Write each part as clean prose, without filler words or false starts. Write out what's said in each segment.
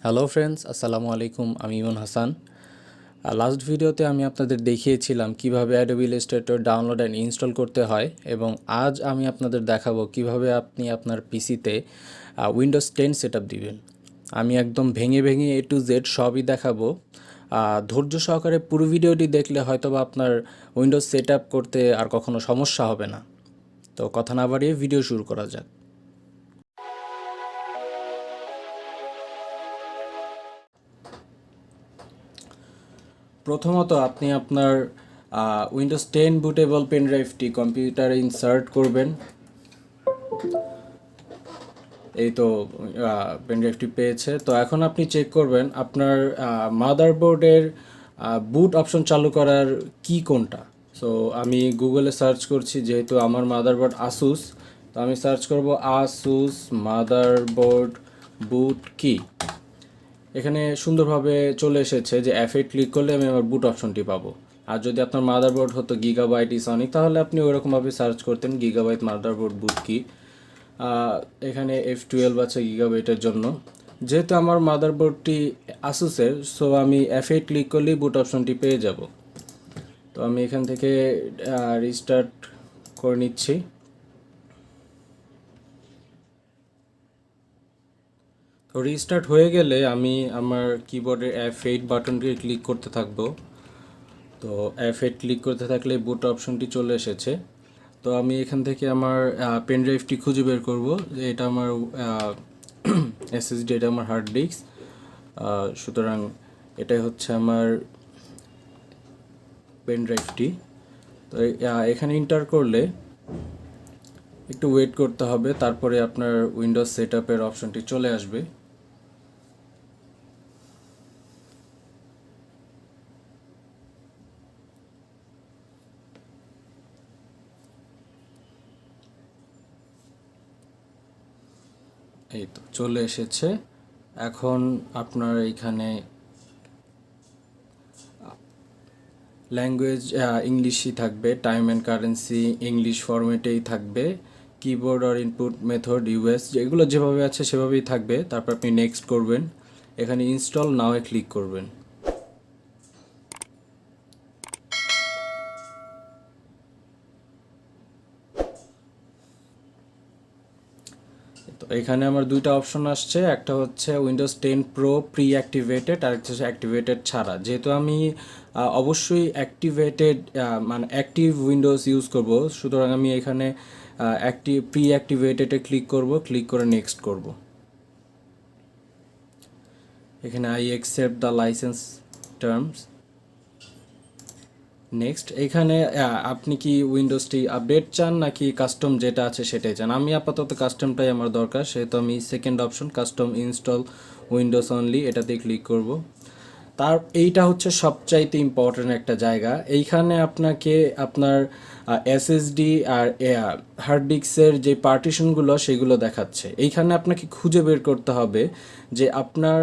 Hello friends, আসসালামু আলাইকুম। আমি ইমন হাসান। লাস্ট ভিডিওতে আমি আপনাদের দেখিয়েছিলাম কিভাবে Adobe Illustrator download and install করতে হয়, এবং আজ আমি আপনাদের দেখাবো কিভাবে আপনি আপনার পিসিতে উইন্ডোজ 10 সেট আপ দিবেন। আমি একদম ভেঙে ভেঙে A to Z সবই দেখাবো। ধৈর্য সহকারে পুরো ভিডিওটি দেখলে হয়তোবা আপনার উইন্ডোজ সেট আপ করতে আর কখনো সমস্যা হবে না। তো কথা না বাড়িয়ে ভিডিও শুরু করা যাক। প্রথমত আপনি আপনার উইন্ডোজ 10 বুটেবল পেন ড্রাইভটি কম্পিউটারে ইনসার্ট করবেন। এই তো পেন ড্রাইভটি পেয়েছে। তো এখন আপনি চেক করবেন আপনার মাদারবোর্ডের বুট অপশন চালু করার কি কোনটা। সো আমি গুগলে সার্চ করছি, যেহেতু আমার মাদারবোর্ড আসুস, তো আমি সার্চ করব আসুস মাদারবোর্ড বুট কি। এখানে সুন্দরভাবে চলে এসেছে যে F8 ক্লিক করলে আমি আমার বুট অপশনটি পাবো। আর যদি আপনার মাদারবোর্ড হতো গিগাবাইট সনিক, তাহলে আপনি ওইরকমভাবে সার্চ করতেন গিগাবাইট মাদারবোর্ড বুট কি। এখানে F12 আছে গিগাবাইটের জন্য। যেহেতু আমার মাদারবোর্ডটি আসুসের, সো আমি F8 ক্লিক করলেই বুট অপশনটি পেয়ে যাব। তো আমি এখান থেকে রিস্টার্ট করে নিচ্ছি। তো রিস্টার্ট হয়ে গেলে আমি আমার কিবোর্ডের F8 বাটনটি ক্লিক করতে থাকবো। তো F8 ক্লিক করতে থাকলে বুট অপশনটি চলে এসেছে। তো আমি এখান থেকে আমার পেন ড্রাইভটি খুঁজে বের করব যে এটা আমার এসএসডি, এটা আমার হার্ড ডিস্ক। সুতরাং এটাই হচ্ছে আমার পেন ড্রাইভটি। তো এখানে এন্টার করলে একটু ওয়েট করতে হবে, তারপরে আপনার উইন্ডোজ সেটআপের অপশনটি চলে আসবে। এই তো চলে এসেছে। এখন আপনার এইখানে ল্যাঙ্গুয়েজ ইংলিশই থাকবে, টাইম অ্যান্ড কারেন্সি ইংলিশ ফরম্যাটেই থাকবে, কিবোর্ড আর ইনপুট মেথড ইউএস যেগুলো যেভাবে আছে সেভাবেই থাকবে। তারপর আপনি নেক্সট করবেন, এখানে ইনস্টল নাও ক্লিক করবেন। তো এখানে আমার দুইটা অপশন আসছে, একটা হচ্ছে উইন্ডোজ 10 প্রো প্রি অ্যাক্টিভেটেড, আর একটা হচ্ছে অ্যাক্টিভেটেড ছাড়া। যেহেতু আমি অবশ্যই অ্যাক্টিভেটেড মানে অ্যাক্টিভ উইন্ডোজ ইউজ করব, সুতরাং আমি এখানে প্রি অ্যাক্টিভেটেডে ক্লিক করব, ক্লিক করে নেক্সট করব। এখানে I accept the licence terms, next. এখানে আপনি কি উইন্ডোজটি আপডেট চান নাকি কাস্টম যেটা আছে সেটাই চান। আমি আপাতত কাস্টমটাই আমার দরকার, সেহেতু আমি second option custom install Windows only এটাতে ক্লিক করব। এইটা হচ্ছে সবচাইতে ইম্পর্ট্যান্ট একটা জায়গা। এইখানে আপনাকে আপনার এসএসডি আর হার্ড ডিস্কের যে পার্টিশনগুলো সেগুলো দেখাচ্ছে। এইখানে আপনাকে খুঁজে বের করতে হবে যে আপনার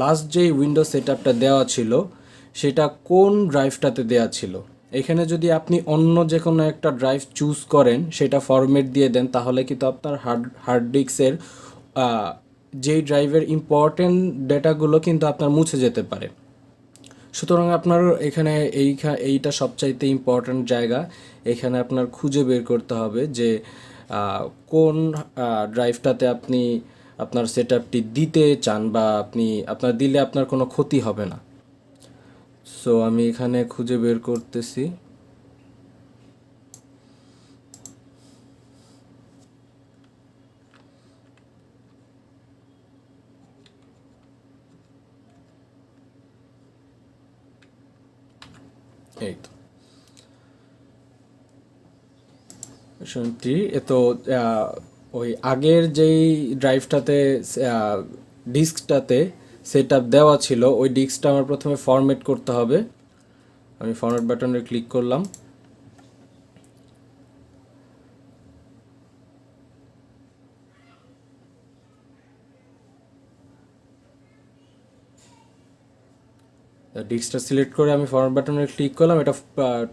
লাস্ট যে উইন্ডোজ সেটআপটা দেওয়া ছিল সেটা কোন ড্রাইভটাতে দেওয়া ছিল। এখানে যদি আপনি অন্য যে কোনো একটা ড্রাইভ চুজ করেন, সেটা ফরম্যাট দিয়ে দেন, তাহলে কিন্তু আপনার হার্ড ডিস্কের যেই ড্রাইভের ইম্পর্টেন্ট ডেটাগুলো কিন্তু আপনার মুছে যেতে পারে। সুতরাং আপনার এখানে এইটা সবচাইতে ইম্পর্ট্যান্ট জায়গা। এখানে আপনার খুঁজে বের করতে হবে যে কোন ড্রাইভটাতে আপনি আপনার সেটআপটি দিতে চান, বা আপনার দিলে আপনার কোনো ক্ষতি হবে না। সো আমি এখানে খুঁজে বের করতেছি। এই তো শুনছি। তো ওই আগের যেই ড্রাইভটাতে ডিস্কটাতে সেট আপ দেওয়া ছিল, ওই ডিস্কটা আমার প্রথমে ফরম্যাট করতে হবে। আমি ফরম্যাট বাটনে ক্লিক করলাম। ডিস্কটা সিলেক্ট করে আমি ফরম্যাট বাটনে ক্লিক করলাম। এটা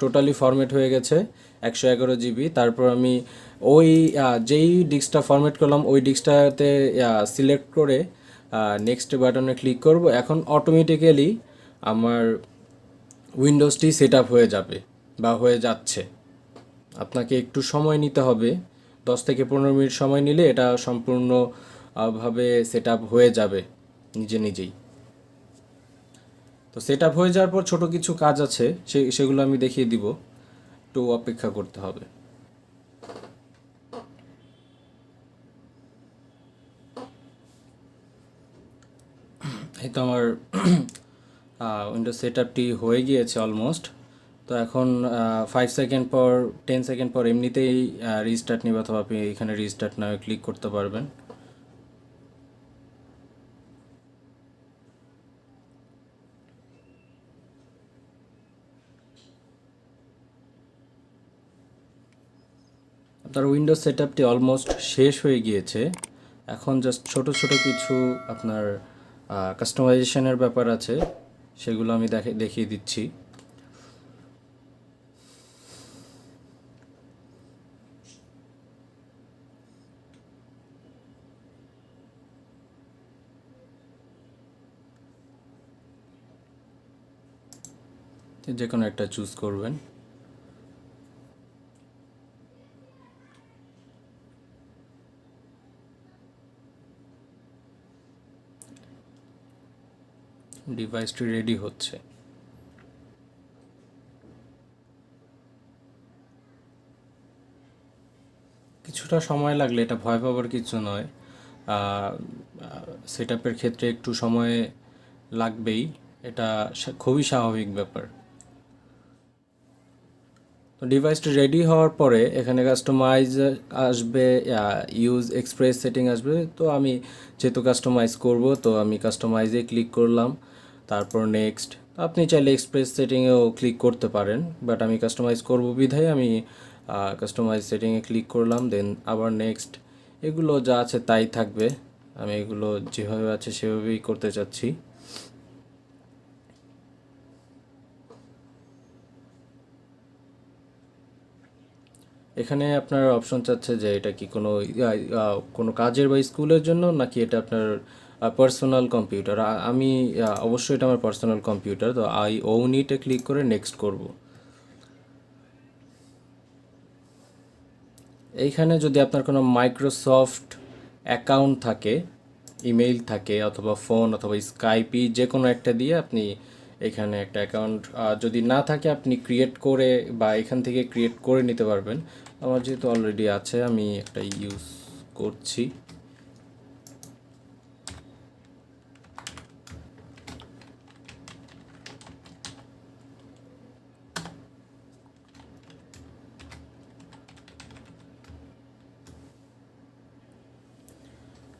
টোটালি ফরম্যাট হয়ে গেছে 111 জিবি। তারপর আমি ওই যেই ডিস্কটা ফরম্যাট করলাম ওই ডিস্কটাতে সিলেক্ট করে নেক্সট বাটনে ক্লিক করব। এখন অটোমেটিক্যালি আমার উইন্ডোজটি সেট আপ হয়ে যাবে বা হয়ে যাচ্ছে। আপনাকে একটু সময় নিতে হবে, 10 থেকে 15 মিনিট সময় নিলে এটা সম্পূর্ণ ভাবে সেট আপ হয়ে যাবে নিজে নিজেই। তো সেট আপ হয়ে যাওয়ার পর ছোট কিছু কাজ আছে, সেগুলো আমি দেখিয়ে দিব, একটু অপেক্ষা করতে হবে। এই তো আমার উইন্ডোজ সেট আপটি হয়ে গিয়েছে অলমোস্ট। তো এখন 5 সেকেন্ড পর 10 সেকেন্ড পর এমনিতেই রিস্টার্ট নেবে, অথবা আপনি এখানে রিস্টার্ট নাও ক্লিক করতে পারবেন। আপনার উইন্ডোজ সেট আপটি অলমোস্ট শেষ হয়ে গিয়েছে। এখন জাস্ট ছোট ছোট কিছু আপনার কাস্টমাইজেশনের ব্যাপার আছে, সেগুলো আমি দেখিয়ে দিচ্ছি। যে কোনো একটা চুজ করবেন। ডিভাইসটি রেডি হচ্ছে। কিছুটা সময় লাগলে এটা ভয় পাবার কিছু নয়। সেট আপের ক্ষেত্রে একটু সময় লাগবেই, এটা খুবই স্বাভাবিক ব্যাপার। তো ডিভাইসটি রেডি হওয়ার পরে এখানে কাস্টমাইজ আসবে, ইউজ এক্সপ্রেস সেটিং আসবে। তো আমি যেহেতু কাস্টমাইজ করব, তো আমি কাস্টমাইজে ক্লিক করলাম, তারপর নেক্সট। আপনি চাইলে এক্সপ্রেস সেটিংয়েও ক্লিক করতে পারেন, বাট আমি কাস্টমাইজ করব বিধায় আমি কাস্টমাইজ সেটিংয়ে ক্লিক করলাম, দেন আবার নেক্সট। এগুলো যা আছে তাই থাকবে, আমি এগুলো যেভাবে আছে সেভাবেই করতে চাচ্ছি। এখানে আপনার অপশন চাচ্ছে যে এটা কি কোনো কোনো কাজের বা স্কুলের জন্য, নাকি এটা আপনার পার্সোনাল কম্পিউটার। আমি অবশ্যই এটা আমার পার্সোনাল কম্পিউটার, তো আই ওন ইটে ক্লিক করে নেক্সট করব। এইখানে যদি আপনার কোনো মাইক্রোসফট অ্যাকাউন্ট থাকে, ইমেইল থাকে, অথবা ফোন অথবা স্কাইপি যে কোনো একটা দিয়ে আপনি এখানে একটা অ্যাকাউন্ট, যদি না থাকে আপনি ক্রিয়েট করে বা এখান থেকে ক্রিয়েট করে নিতে পারবেন। আমার যেহেতু অলরেডি আছে, আমি একটা ইউজ করছি।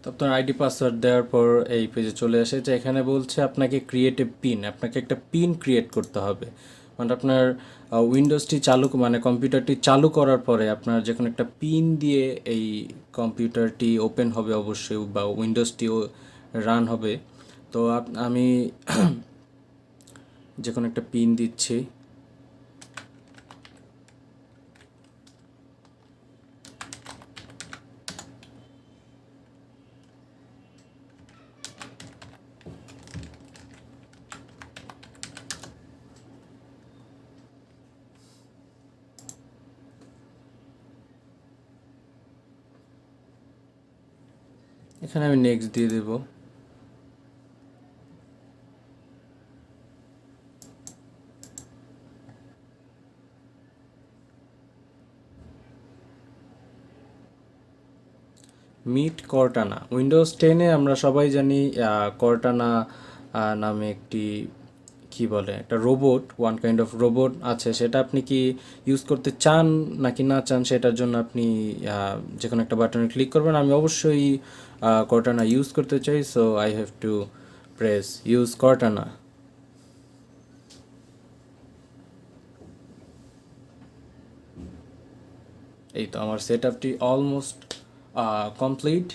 তো আপনার আইডি পাসওয়ার্ড দেওয়ার পর এই পেজে চলে আসে, যে এখানে বলছে আপনাকে ক্রিয়েট এ পিন, আপনাকে একটা পিন ক্রিয়েট করতে হবে। মানে আপনার উইন্ডোজটি চালু, মানে কম্পিউটারটি চালু করার পরে আপনার যে কোনো একটা পিন দিয়ে এই কম্পিউটারটি ওপেন হবে অবশ্যই, বা উইন্ডোজটিও রান হবে। তো আমি যে কোনো একটা পিন দিচ্ছি। এখানে আমি নেক্সট দিয়ে দেবো। মিট কর্টানা, উইন্ডোজ 10-এ আমরা সবাই জানি কর্টানা নামে একটি, কি বলে, একটা robot, one kind of robot আছে। সেটা আপনি কি ইউজ করতে চান নাকি না চান, সেটার জন্য আপনি যে কোনো একটা বাটনে ক্লিক করবেন। আমি অবশ্যই কর্টানা ইউজ করতে চাই, so I have to press use কর্টানা। এই তো আমার সেট আপটি অলমোস্ট কমপ্লিট।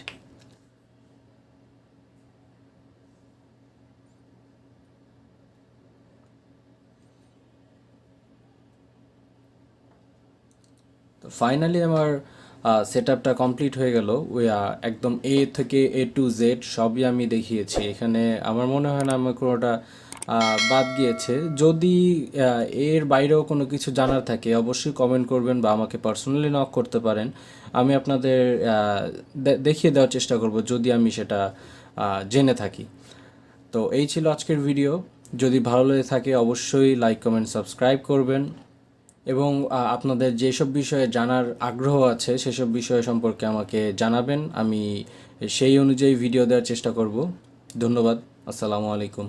তো ফাইনালি আমার সেট আপটা কমপ্লিট হয়ে গেল। ওই একদম এ থেকে A to Z সবই আমি দেখিয়েছি। এখানে আমার মনে হয় না আমার কোনোটা বাদ গিয়েছে। যদি এর বাইরেও কোনো কিছু জানার থাকে অবশ্যই কমেন্ট করবেন বা আমাকে পার্সোনালি নক করতে পারেন। আমি আপনাদের দেখিয়ে দেওয়ার চেষ্টা করব যদি আমি সেটা জেনে থাকি। তো এই ছিল আজকের ভিডিও। যদি ভালো লেগে থাকে অবশ্যই লাইক কমেন্ট সাবস্ক্রাইব করবেন এবং আপনাদের যেসব বিষয়ে জানার আগ্রহ আছে সেসব বিষয় সম্পর্কে আমাকে জানাবেন। আমি সেই অনুযায়ী ভিডিও দেওয়ার চেষ্টা করব। ধন্যবাদ। আসসালামু আলাইকুম।